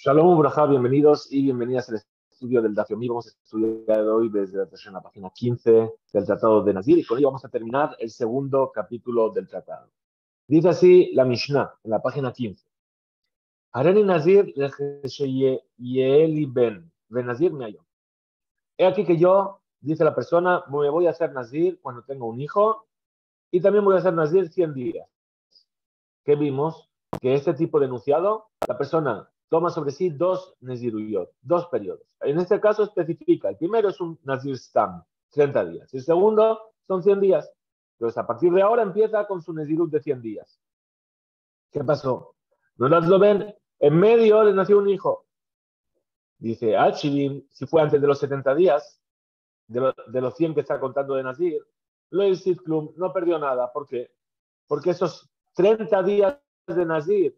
Shalom, Ubrajá, bienvenidos y bienvenidas al estudio del Daf Yomi. Vamos a estudiar hoy desde la página 15 del Tratado de Nazir y con ello vamos a terminar el segundo capítulo del tratado. Dice así la Mishnah en la página 15. Hareni Nazir Yeeli Ben, Ben Nazir me hallo. He aquí que yo, dice la persona, me voy a hacer Nazir cuando tengo un hijo y también voy a hacer Nazir 100 días. ¿Qué vimos? Que este tipo de enunciado, la persona toma sobre sí dos Neziruyot, dos periodos. En este caso especifica, el primero es un Nazir Stam, 30 días. El segundo son 100 días. Entonces, a partir de ahora empieza con su Nezirut de 100 días. ¿Qué pasó? No lo ven, en medio le nació un hijo. Dice, Shivim, si fue antes de los 70 días, de los 100 que está contando de Nazir, lo del Sitklum no perdió nada. ¿Por qué? Porque esos 30 días de Nazir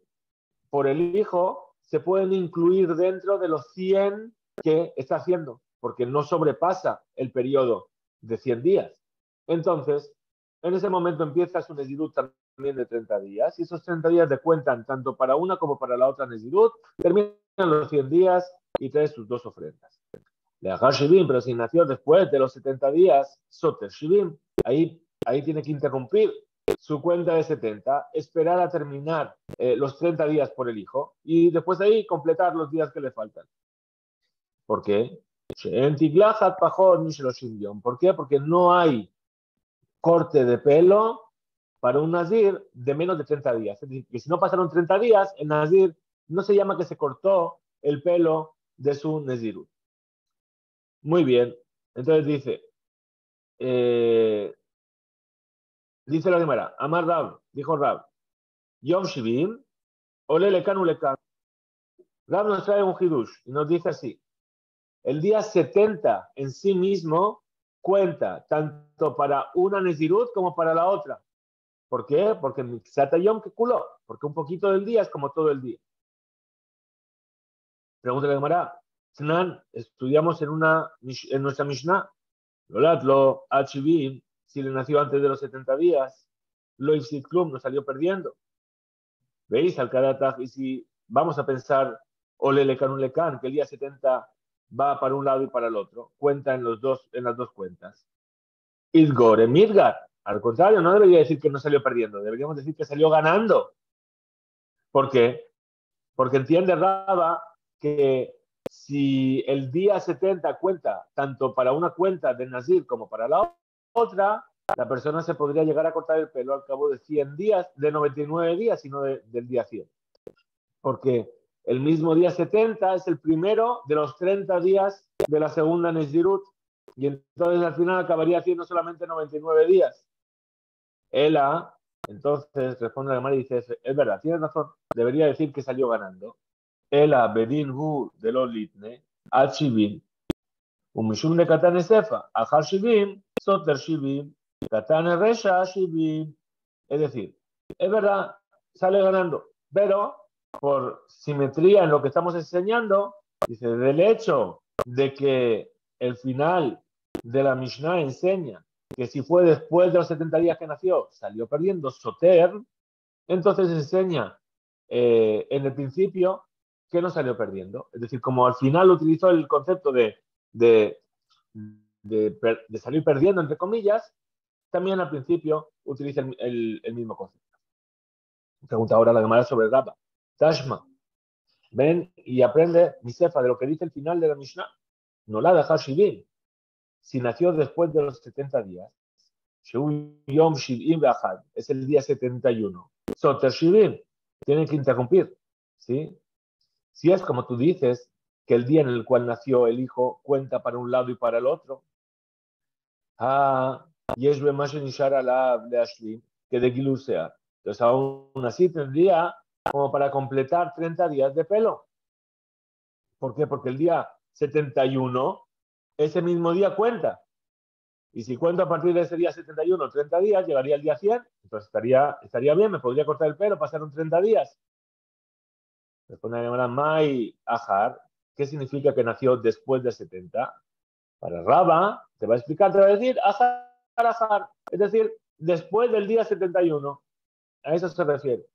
por el hijo se pueden incluir dentro de los 100 que está haciendo, porque no sobrepasa el periodo de 100 días. Entonces, en ese momento empieza su Nezirut también de 30 días, y esos 30 días le cuentan tanto para una como para la otra Nezirut, terminan los 100 días y trae sus dos ofrendas. Le Leachar Shivim, pero si nació después de los 70 días, Soter Shivim, ahí tiene que interrumpir su cuenta de 70, esperar a terminar los 30 días por el hijo y después de ahí completar los días que le faltan. ¿Por qué? ¿Por qué? Porque no hay corte de pelo para un nazir de menos de 30 días. Es decir, que si no pasaron 30 días, el nazir no se llama que se cortó el pelo de su nazirut. Muy bien. Entonces dice la Gemara, Amar Rab, dijo Rab, Yom Shivim, Ole Lekan Ulekan. Rab nos trae un hidush y nos dice así, el día 70 en sí mismo cuenta tanto para una Nezirut como para la otra. ¿Por qué? Porque Mixata Yom que culó, porque un poquito del día es como todo el día. Pregunta la Gemara, estudiamos en nuestra Mishnah, Lolatlo, Achivim, si le nació antes de los 70 días, lo Klum nos salió perdiendo. ¿Veis? Al Karataj, y si vamos a pensar, Ole Lekan un Lekan, que el día 70 va para un lado y para el otro, cuenta en las dos cuentas. Idgore Midgar, al contrario, no debería decir que no salió perdiendo, deberíamos decir que salió ganando. ¿Por qué? Porque entiende Raba que si el día 70 cuenta tanto para una cuenta de Nazir como para la otra, la persona se podría llegar a cortar el pelo al cabo de 100 días, de 99 días, y no del día 100. Porque el mismo día 70 es el primero de los 30 días de la segunda Nezirut, y entonces al final acabaría haciendo solamente 99 días. Ela, entonces responde a la Gemara y dice, es verdad, tienes razón, debería decir que salió ganando. Ela bedin hu de los litne, al shivim, umishum de katane sefa, ajal shivim, soter shivim, katane resha shivim. Es decir, es verdad, sale ganando, pero por simetría en lo que estamos enseñando, dice, del hecho de que el final de la Mishnah enseña que si fue después de los 70 días que nació, salió perdiendo Soter, entonces enseña en el principio que no salió perdiendo. Es decir, como al final utilizó el concepto de salir perdiendo, entre comillas, también al principio utiliza el mismo concepto. Pregunta ahora la Gemara sobre Rabba. Tashma, ven y aprende, Misefa, de lo que dice el final de la Mishnah. No la deja Shivim. Si nació después de los 70 días, Yom Shivim Be'achad, es el día 71. Soter Shivim, tienen que interrumpir, ¿sí? Si es como tú dices, que el día en el cual nació el hijo cuenta para un lado y para el otro, que de Gilu sea. Entonces aún así tendría como para completar 30 días de pelo. ¿Por qué? Porque el día 71, ese mismo día cuenta. Y si cuento a partir de ese día 71, 30 días, llegaría el día 100, entonces estaría bien, me podría cortar el pelo, pasaron 30 días. Responde la llamada Mai Ajar, ¿qué significa que nació después de 70? Para Raba, te va a explicar, te va a decir Ajar, Ajar, es decir, después del día 71. A eso se refiere.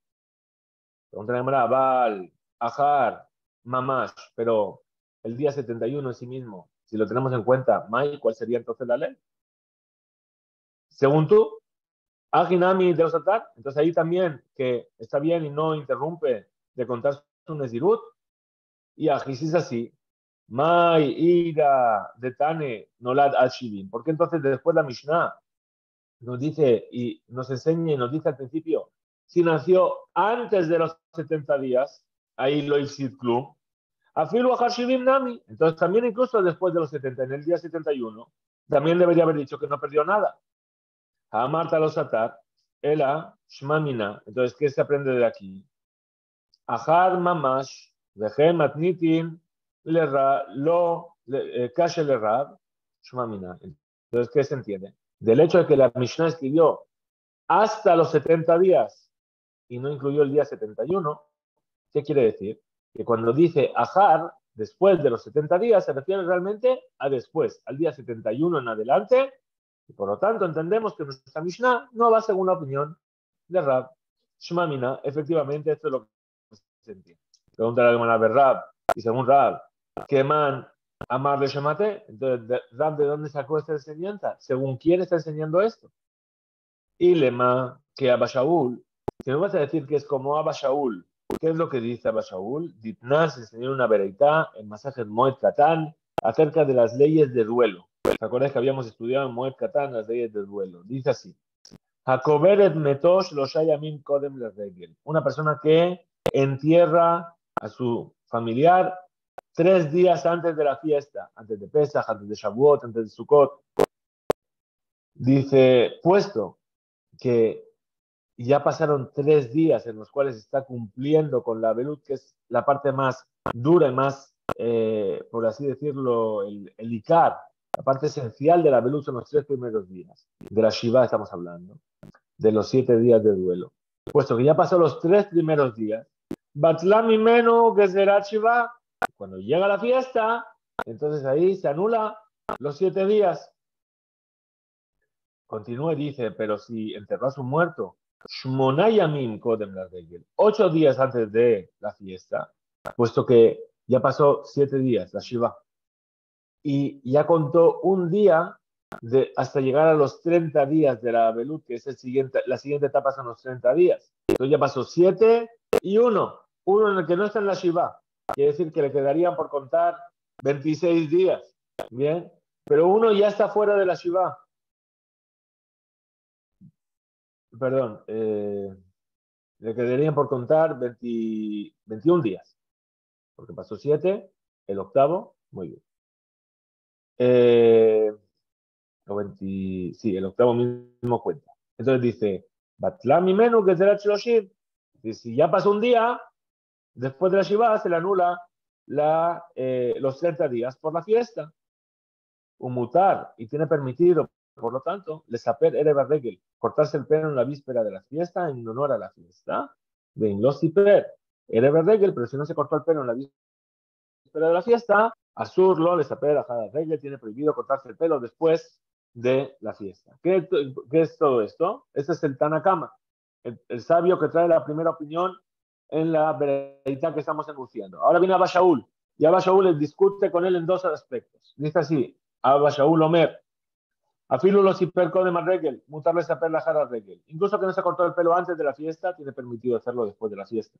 Pregunta la llamada Val, Ajar, mamash, pero el día 71 en sí mismo, si lo tenemos en cuenta, Mai, ¿cuál sería entonces la ley? Según tú, Aginami de los atar, entonces ahí también que está bien y no interrumpe de contar su Nezirut, y Ajisis así, Mai, Ira, Detane, Nolad Ashivim. ¿Por qué entonces después la Mishnah nos dice y nos enseña y nos dice al principio, si nació antes de los 70 días, ahí lo hizo club, Afilu Hashivim Nami, entonces también incluso después de los 70, en el día 71, también debería haber dicho que no perdió nada. A Marta los atar, Ela, Shmamina. Entonces, ¿qué se aprende de aquí? Ahar Mamash, Vejem Matnitin, Kashe Lerab, Shmamina. Entonces, ¿qué se entiende? Del hecho de que la Mishnah escribió hasta los 70 días y no incluyó el día 71, ¿qué quiere decir? Que cuando dice Ahar, después de los 70 días, se refiere realmente a después, al día 71 en adelante, y por lo tanto entendemos que nuestra Mishnah no va según la opinión de Rab. Shmamina, efectivamente, esto es lo que se entiende. Pregunta la Gemara de Rab, y según Rab, ¿qué man amar de Shemate? Entonces, Rab, ¿de dónde sacó esta enseñanza? ¿Según quién está enseñando esto? Y lema que Abba Shaul, si me vas a decir que es como Abba Shaul, ¿qué es lo que dice Abba Shaul? Ditnas enseñó una vereitá en Masajet Moed Katan acerca de las leyes de duelo. ¿Te acuerdas que habíamos estudiado en Moed Katan las leyes de duelo? Dice así: Hakoberet metosh lo shayamim kodem regel. Una persona que entierra a su familiar 3 días antes de la fiesta, antes de Pesach, antes de Shavuot, antes de Sukkot. Dice, puesto que ya pasaron 3 días en los cuales está cumpliendo con la velut, que es la parte más dura y más, por así decirlo, el Icar, la parte esencial de la velut son los 3 primeros días. De la Shiva estamos hablando, de los 7 días de duelo. Puesto que ya pasó los 3 primeros días, Batlami Menu, que será Shiva, cuando llega la fiesta, entonces ahí se anula los 7 días. Continúa y dice, pero si enterró a su muerto, Shmonayamim Kodem la regel, 8 días antes de la fiesta, puesto que ya pasó 7 días la Shiva, y ya contó un día hasta llegar a los 30 días de la Belut, que es la siguiente etapa son los 30 días. Entonces ya pasó 7 y 1 en el que no está en la Shiva. Quiere decir que le quedarían por contar 26 días. Bien, pero uno ya está fuera de la Shiva. Perdón, le quedarían por contar 21 días, porque pasó 7, el octavo, muy bien. Sí, el octavo mismo cuenta. Entonces dice, Batlami Menu, que será Shloshim. Y si ya pasó un día, después de la Shiva se le anula los 30 días por la fiesta. Un mutar, y tiene permitido, por lo tanto, lesaper erev regel, cortarse el pelo en la víspera de la fiesta en honor a la fiesta. Ven, los siper erev regel, pero si no se cortó el pelo en la víspera de la fiesta, azurlo, lesaper ajada regel, tiene prohibido cortarse el pelo después de la fiesta. ¿Qué es todo esto? Este es el Tanakama, el sabio que trae la primera opinión en la veredicta que estamos enunciando. Ahora viene Abba Shaul, y Abba Shaul discute con él en 2 aspectos. Dice así, Abba Shaul Omer, afilu los hiperco de regel, mutarle saper la jara regel. Incluso que no se cortó el pelo antes de la fiesta, tiene permitido hacerlo después de la fiesta.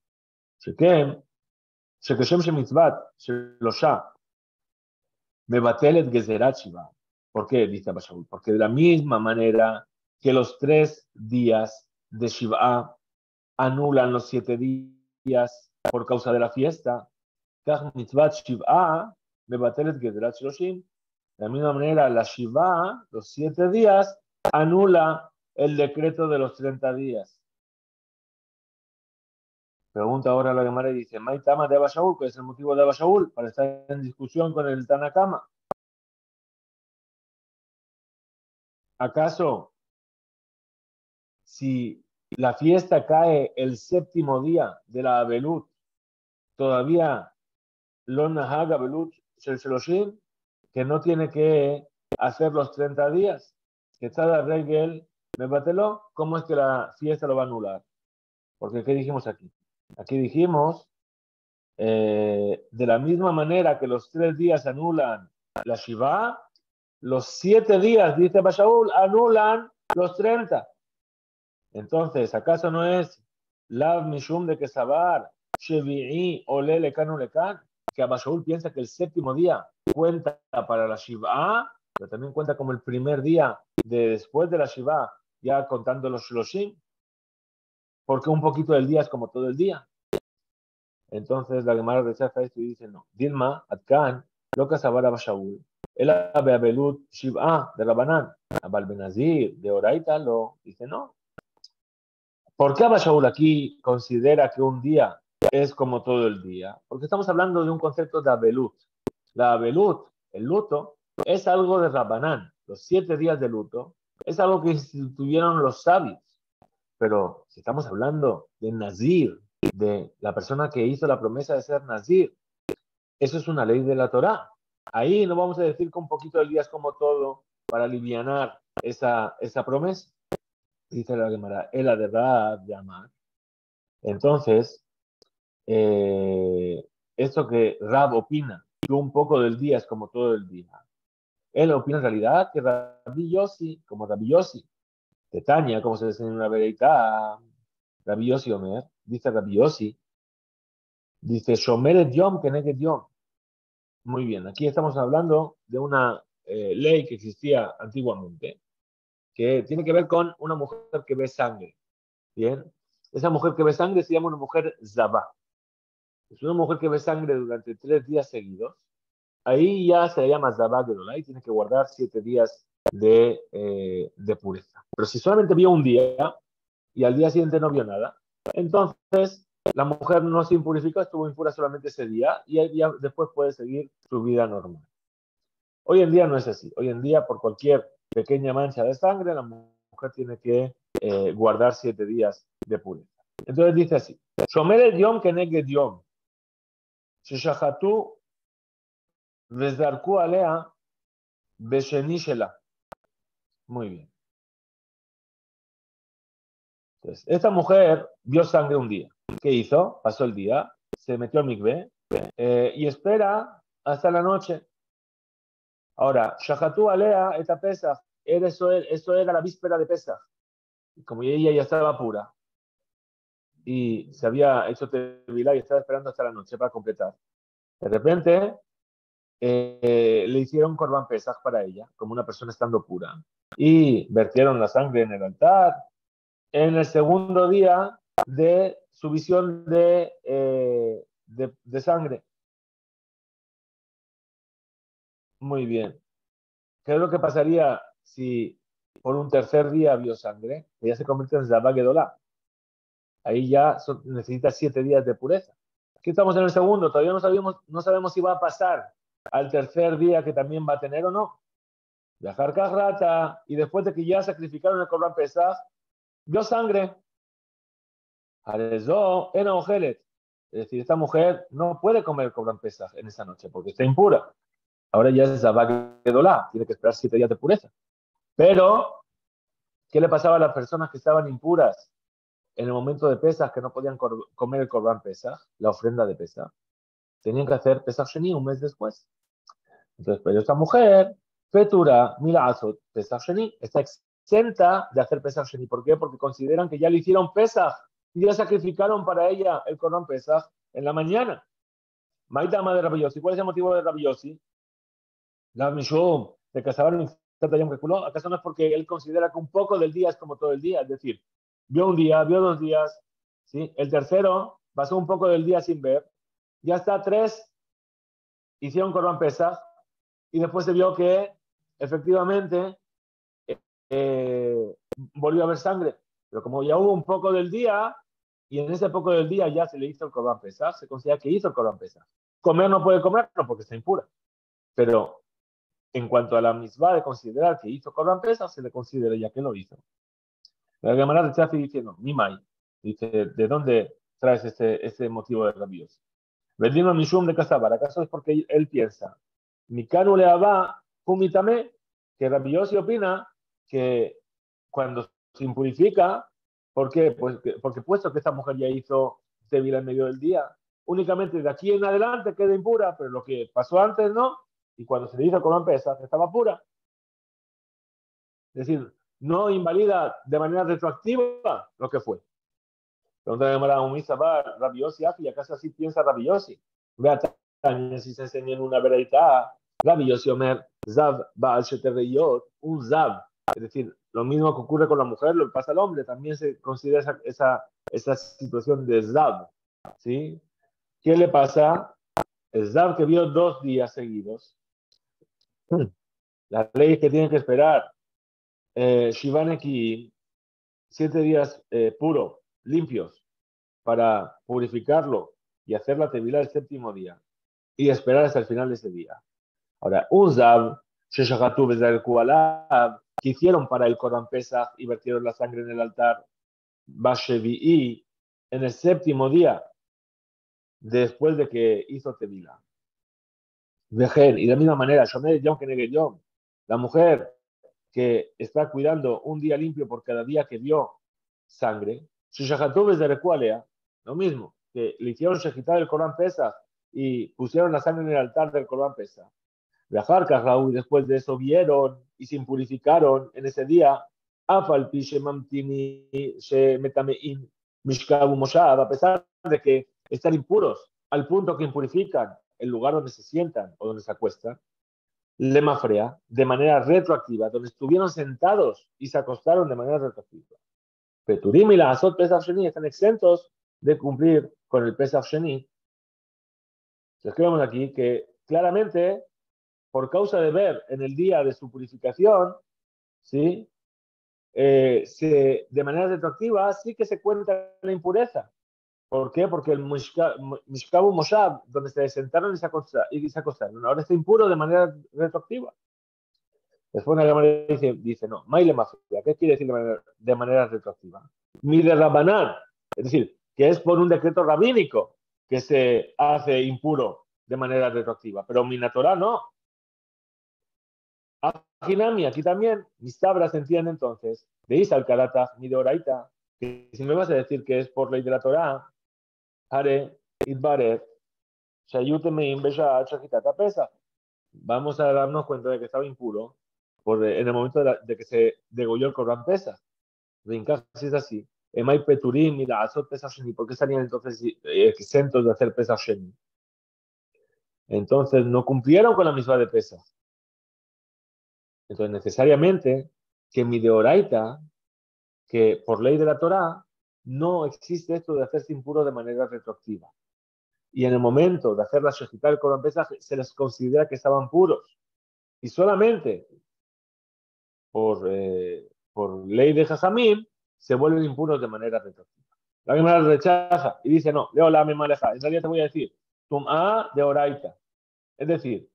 Shekeshem shemitzvat, shelosha, mebatelet gezerat shiva. ¿Por qué? Dice Abba Shaul. Porque de la misma manera que los 3 días de Shiva anulan los 7 días por causa de la fiesta, כך מצוות שבעה מבטלת גזירת 30. De la misma manera, la Shiva, los 7 días, anula el decreto de los 30 días. Pregunta ahora la Gemara y dice, ¿Maitama de Abba Shaul? ¿Cuál es el motivo de Abba Shaul para estar en discusión con el Tanakama? ¿Acaso si la fiesta cae el 7º día de la Abelut, todavía lo Nahag Abelut Shel Shloshim, que no tiene que hacer los 30 días? Que cada regel me bateló, ¿cómo es que la fiesta lo va a anular? Porque ¿qué dijimos aquí? Aquí dijimos de la misma manera que los 3 días anulan la Shiva, los 7 días, dice Bashaul, anulan los 30. Entonces, ¿acaso no es Lav Mishum de Kesabar, Shevi'i, Ole Lekan Ulekan? Que Abashaul piensa que el séptimo día cuenta para la Shiva, pero también cuenta como el primer día después de la Shiva, ya contando los Shloshim, porque un poquito del día es como todo el día. Entonces la Gemara rechaza esto y dice no. Dilma, Atkan, lo Kesabar Abashaul, el Abeabelut Shiva de Rabanán, Abal Benazir, de Oraita, lo dice no. ¿Por qué Abashaul aquí considera que un día es como todo el día? Porque estamos hablando de un concepto de Abelut. La Abelut, el luto, es algo de Rabbanán. Los 7 días de luto es algo que instituyeron los sabios. Pero si estamos hablando de Nazir, de la persona que hizo la promesa de ser Nazir, eso es una ley de la Torá. Ahí no vamos a decir que un poquito del día es como todo para alivianar esa promesa. Dice la Gemara, el de Rab Yamar. Entonces, esto que Rab opina, que un poco del día es como todo el día. Él opina en realidad que Rabbi Yossi, como Rabbi Yossi, de Tania, como se dice en una vereita, Rabbi Yossi Omer, dice Rabbi Yossi, dice Shomeret Yom Keneged Yom. Muy bien, aquí estamos hablando de una ley que existía antiguamente, que tiene que ver con una mujer que ve sangre. Bien, esa mujer que ve sangre se llama una mujer Zabá. Es una mujer que ve sangre durante 3 días seguidos. Ahí ya se le llama Zabá Gedolá y tiene que guardar 7 días de pureza. Pero si solamente vio un día y al día siguiente no vio nada, entonces la mujer no se impurificó, estuvo impura solamente ese día y ya después puede seguir su vida normal. Hoy en día no es así. Hoy en día, por cualquier pequeña mancha de sangre, la mujer tiene que guardar 7 días de pureza. Entonces dice así: Shomeret Yom Keneged Yom, Sheshachatu Vezarku Alea Besheni Shela. Muy bien. Entonces, esta mujer vio sangre un día. ¿Qué hizo? Pasó el día, se metió al mikveh y espera hasta la noche. Ahora, Shachatu Alea eta Pesach, eso era la víspera de Pesach. Como ella ya estaba pura y se había hecho tevilá y estaba esperando hasta la noche para completar. De repente le hicieron Corban Pesach para ella, como una persona estando pura, y vertieron la sangre en el altar. En el segundo día de su visión de sangre. Muy bien. ¿Qué es lo que pasaría si por un tercer día vio sangre? Ella se convierte en Zabá Gedolá. Ahí ya necesita 7 días de pureza. Aquí estamos en el segundo, todavía no sabemos si va a pasar al tercer día que también va a tener o no. Viajar Rata, y después de que ya sacrificaron el Corban Pesach, vio sangre. Arezó en Ojelet. Es decir, esta mujer no puede comer el Corban Pesach en esa noche porque está impura. Ahora ya es Zabá Gedolá, tiene que esperar 7 días de pureza. Pero, ¿qué le pasaba a las personas que estaban impuras en el momento de Pesach, que no podían comer el Corban Pesach, la ofrenda de Pesach? Tenían que hacer Pesach Sheni un mes después. Entonces, pero esta mujer, Fetura, Milazot, Pesach Sheni, está exenta de hacer Pesach Sheni. ¿Por qué? Porque consideran que ya le hicieron Pesach y ya sacrificaron para ella el Corban Pesach en la mañana. Maitama de Rabbi Yossi. ¿Cuál es el motivo de Rabbi Yossi? La Mishum, de casaron ¿acaso no es porque él considera que un poco del día es como todo el día? Es decir, vio un día, vio 2 días, ¿sí? El tercero pasó un poco del día sin ver, ya está 3, hicieron Corban Pesach, y después se vio que efectivamente volvió a haber sangre. Pero como ya hubo un poco del día, y en ese poco del día ya se le hizo el Corban Pesach, se considera que hizo el Corban Pesach. Comer no puede comer, no, porque está impura. Pero en cuanto a la misma de considerar que hizo Corban Pesach, se le considera ya que lo hizo. La Gemara de Chafi dice, no, Nimai. Dice, ¿de dónde traes este motivo de rabios? Vendino Mishum de Casabar. ¿Acaso es porque él piensa? Mikanu le aba, Kumitame, que Rabbi Yossi opina que cuando se impurifica, ¿por qué? Pues porque puesto que esta mujer ya hizo débil en medio del día, únicamente de aquí en adelante queda impura, pero lo que pasó antes no, y cuando se le hizo Corban Pesach estaba pura. Es decir, no invalida de manera retroactiva lo que fue. Pregunta de Mara Umisabar, Rabbi Yossi, ¿y acaso así piensa Rabbi Yossi? Vea también si se enseña en una veredita, Rabbi Yossi Omer, Zav Baal Shetereyot, un Zav. Es decir, lo mismo que ocurre con la mujer, lo que pasa al hombre, también se considera esa situación de Zav. ¿Sí? ¿Qué le pasa? El Zav que vio 2 días seguidos. La ley es que tiene que esperar Shivaneki 7 días puro, limpios, para purificarlo y hacer la tevilá el 7º día y esperar hasta el final de ese día. Ahora, un Zav, Sheshachatu Bezar Kualav, que hicieron para el Corban Pesach y vertieron la sangre en el altar, Bashevi'i, en el 7º día, después de que hizo tevilá. Vejen, y de la misma manera, Shomer Yom Keneged Yom, la mujer que está cuidando un día limpio por cada día que vio sangre, lo mismo, que le hicieron shejitar el Corban Pesach y pusieron la sangre en el altar del Corban Pesach. Y después de eso vieron y se impurificaron en ese día, a pesar de que están impuros, al punto que impurifican el lugar donde se sientan o donde se acuestan, lemafrea, de manera retroactiva, donde estuvieron sentados y se acostaron de manera retroactiva. Peturim y la Azot Pesach Sheni están exentos de cumplir con el Pesach Sheni. Escribimos aquí que claramente, por causa de ver en el día de su purificación, ¿sí? De manera retroactiva sí que se cuenta la impureza. ¿Por qué? Porque el Mishkabu Moshab, donde se sentaron y se acostaron, ahora está impuro de manera retroactiva. Después una Gemara dice no, Maile Mafia, ¿qué quiere decir de manera retroactiva? Mi de Rabanán, es decir, que es por un decreto rabínico que se hace impuro de manera retroactiva, pero mi Torah no. Ajinami, aquí también, mis tablas se entienden entonces, de Isal Karata, mi de Oraita, que si me vas a decir que es por ley de la Torah, Hare, Idbaret, Shayutemeim, Besha, Shachitata, Pesa. Vamos a darnos cuenta de que estaba impuro en el momento de que se degolló el Corban Pesa. Si es así, Emay Peturim y la Azot Pesach Sheni, ¿por qué estarían entonces exentos de hacer Pesach Sheni? Entonces no cumplieron con la misma de Pesach. Entonces necesariamente que mi deoraita, que por ley de la Torah, no existe esto de hacerse impuro de manera retroactiva. Y en el momento de hacer la Shechitá del Corban Pesach se les considera que estaban puros. Y solamente por ley de Jajamim se vuelven impuros de manera retroactiva. La Gemara rechaza y dice, no, leo la misma aleja. En realidad te voy a decir, tumá de oraita. Es decir,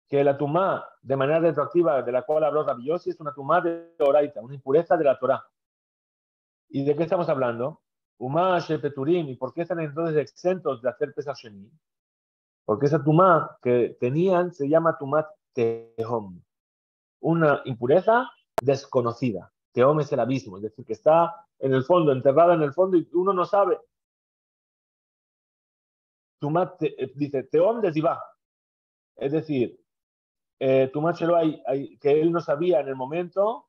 que la tumá de manera retroactiva de la cual habló Rabbi Yossi es una tumá de oraita, una impureza de la Torah. ¿Y de qué estamos hablando? Umá shepeturim. ¿Y por qué están entonces exentos de hacer Pesach Sheni? Porque esa tumá que tenían se llama tumá tehom. Una impureza desconocida. Tehom es el abismo, es decir, que está en el fondo, enterrada en el fondo y uno no sabe. Tumá dice Tehom de Zivá. Es decir, tumá shelo que él no sabía en el momento.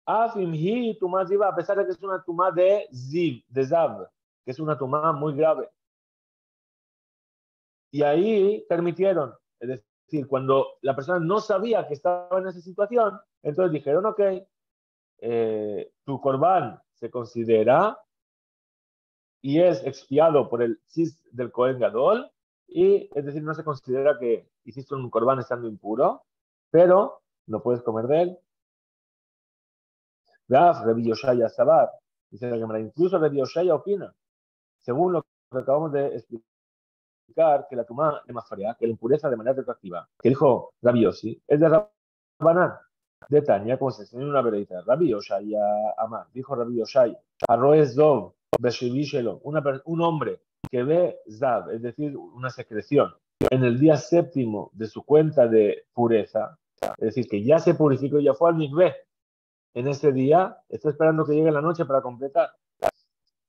Afimhi tumá Zivá, a pesar de que es una tumá de Zav, que es una tumá muy grave. Y ahí permitieron, es decir, cuando la persona no sabía que estaba en esa situación, entonces dijeron, ok, tu corbán se considera y es expiado por el cis del Cohen Gadol, y es decir, no se considera que hiciste un corbán estando impuro, pero no puedes comer de él. Rabbi Yoshaya Sabar, dice la Gemara, incluso Rabbi Yoshaya opina, según lo que acabamos de explicar, que la tumá de Mafarea, que la impureza de manera retroactiva, que dijo Rabbi Yossi, es de Rabbanán, de Tania, como se enseña en una veredita. Rabbi Yoshaya Amar, dijo Rabbi Yoshaya, Arroez Dov, Beshivishelo, un hombre que ve Zav, es decir, una secreción, en el día 7º de su cuenta de pureza, es decir, que ya se purificó y ya fue al mikveh, en ese día, está esperando que llegue la noche para completar.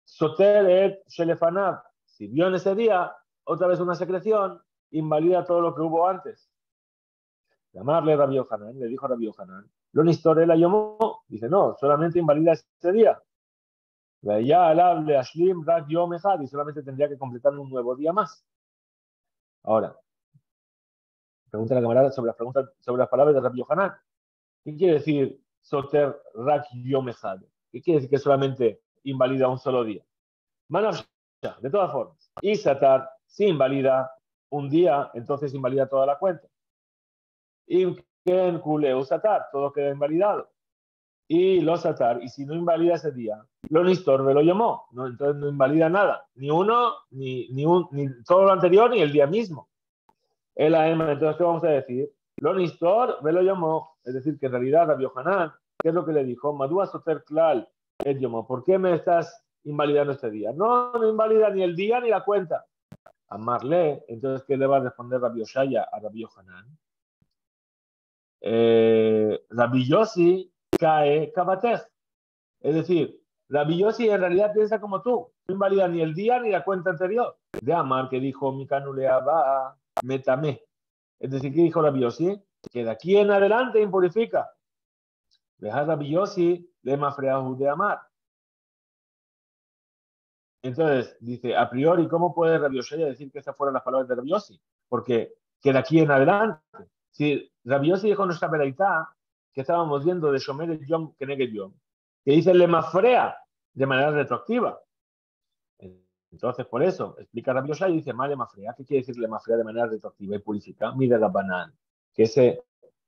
Soter et Shelefanav, si vio en ese día, otra vez una secreción, invalida todo lo que hubo antes. Llamarle Rabbi Yohanan, le dijo a Rabbi Yohanan, lo nistore la llamó, dice, no, solamente invalida ese día. Ya alable ashlim rak yom echad, y solamente tendría que completar un nuevo día más. Ahora, pregunta la camarada sobre las palabras de Rabbi Yohanan. ¿Qué quiere decir soter rak yom echad? ¿Qué quiere decir que solamente invalida un solo día? De todas formas, y satar, si invalida un día, entonces invalida toda la cuenta. Y que en culeu satar, todo queda invalidado. Y lo satar, y si no invalida ese día, lo nistor me lo llamó, ¿no? Entonces no invalida nada, ni uno, ni todo lo anterior, ni el día mismo. El AM, entonces, ¿qué vamos a decir? Lo nistor me lo llamó, es decir, que en realidad Rabbi Yohanan, ¿qué es lo que le dijo? Madúa soter klal el llamó, ¿por qué me estás invalidando este día? No, no invalida ni el día ni la cuenta. Amarle, entonces, ¿qué le va a responder Rabbi Oshaya a Rabbi Yohanan? Rabbi Yossi cae kabatej. Es decir, Rabbi Yossi en realidad piensa como tú. No invalida ni el día ni la cuenta anterior. De Amar, que dijo, Mikanu leaba metame. Es decir, ¿qué dijo Rabbi Yossi? Que de aquí en adelante impurifica. Deja Rabbi Yossi le mafreahu de Amar. Entonces, dice, a priori, ¿cómo puede Rabbi Yossi decir que esas fueron las palabras de Rabbi Yossi? Porque que de aquí en adelante. Si Rabbi Yossi dijo en nuestra veraitá, que estábamos viendo de Shomer el Yom Keneged Yom, que dice le mafrea de manera retroactiva. Entonces, por eso, explica Rabbi Yossi y dice, le mafrea. ¿Qué quiere decir le mafrea de manera retroactiva y purifica? Mide la banana. Que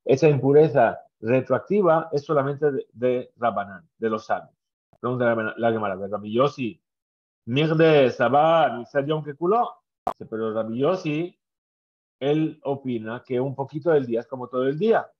esa impureza retroactiva es solamente de Rabbanán, de los sabios. Pregunta la Gemara, Rabbi Yossi, Mirde Sabá, Nixar Yom Kekuló. Pero Rabbi Yossi, él opina que un poquito del día es como todo el día.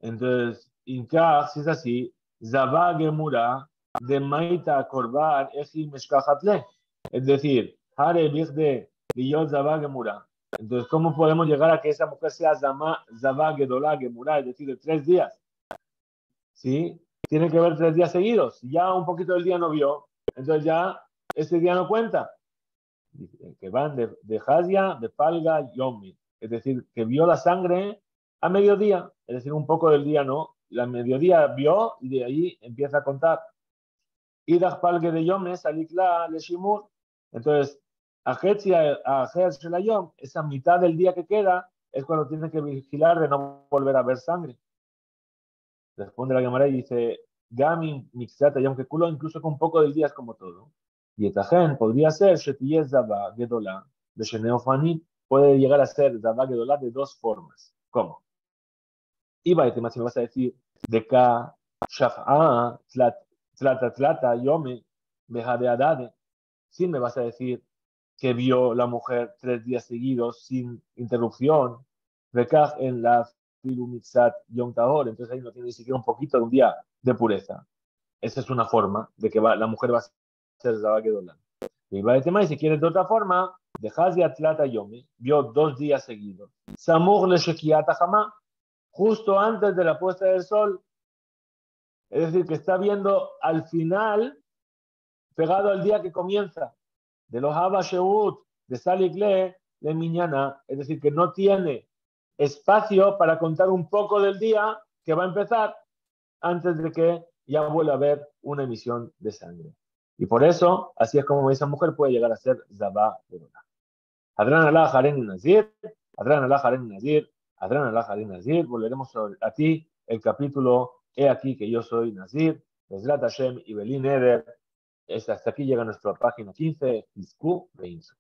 Entonces, Inka, si es así, Zabá Gemura, de Maita Korban, Eji Meshkahatle. Es decir, Hare Birde, Liyot Zabá Gemura. Entonces, ¿cómo podemos llegar a que esa mujer sea Zabá Gedolá Gemura, es decir, de 3 días? ¿Sí? Tiene que ver 3 días seguidos. Si ya un poquito del día no vio, entonces ya ese día no cuenta. Que van de Hazia, de Palga, Yomi. Es decir, que vio la sangre a mediodía, es decir, un poco del día no. La mediodía vio y de ahí empieza a contar. Idach Palge de Yomi, Salikla, Le Shimur. Entonces, a la Yom, esa mitad del día que queda, es cuando tiene que vigilar de no volver a ver sangre. Responde la Gemara y dice, Gami Mixata Yom Kekulo, incluso con un poco del día es como todo. Y Etajen podría ser Shetiyez Zaba Gedolá de Sheneofani, puede llegar a ser Zaba Gedolá de 2 formas. ¿Cómo? Iba y si me vas a decir de Ka Shaf'a Tlata Yome Behade Adade, si me vas a decir que vio la mujer 3 días seguidos sin interrupción, Rekaj en la Filumixat Yom Tahor, entonces ahí no tiene ni siquiera un poquito de un día de pureza. Esa es una forma de que la mujer va a ser Zaba Gedolá. Y va el tema, y si quieres de otra forma, de Hazi Atlata Yomi, vio 2 días seguidos. Samur le Shekiata Hamá, justo antes de la puesta del sol. Es decir, que está viendo al final, pegado al día que comienza, de los Haba Sheut, de Salikle, de Miñana. Es decir, que no tiene espacio para contar un poco del día que va a empezar antes de que ya vuelva a haber una emisión de sangre. Y por eso, así es como esa mujer puede llegar a ser Zabá Gedolá. Adran Allah Jaren Nazir, Adran Allah Jaren Nazir, Adran Allah Jaren Nazir. Volveremos a ti el capítulo He aquí que yo soy Nazir, Bezrat Hashem y Belín Eder. Hasta aquí llega nuestra página 15, Isku Reinsu.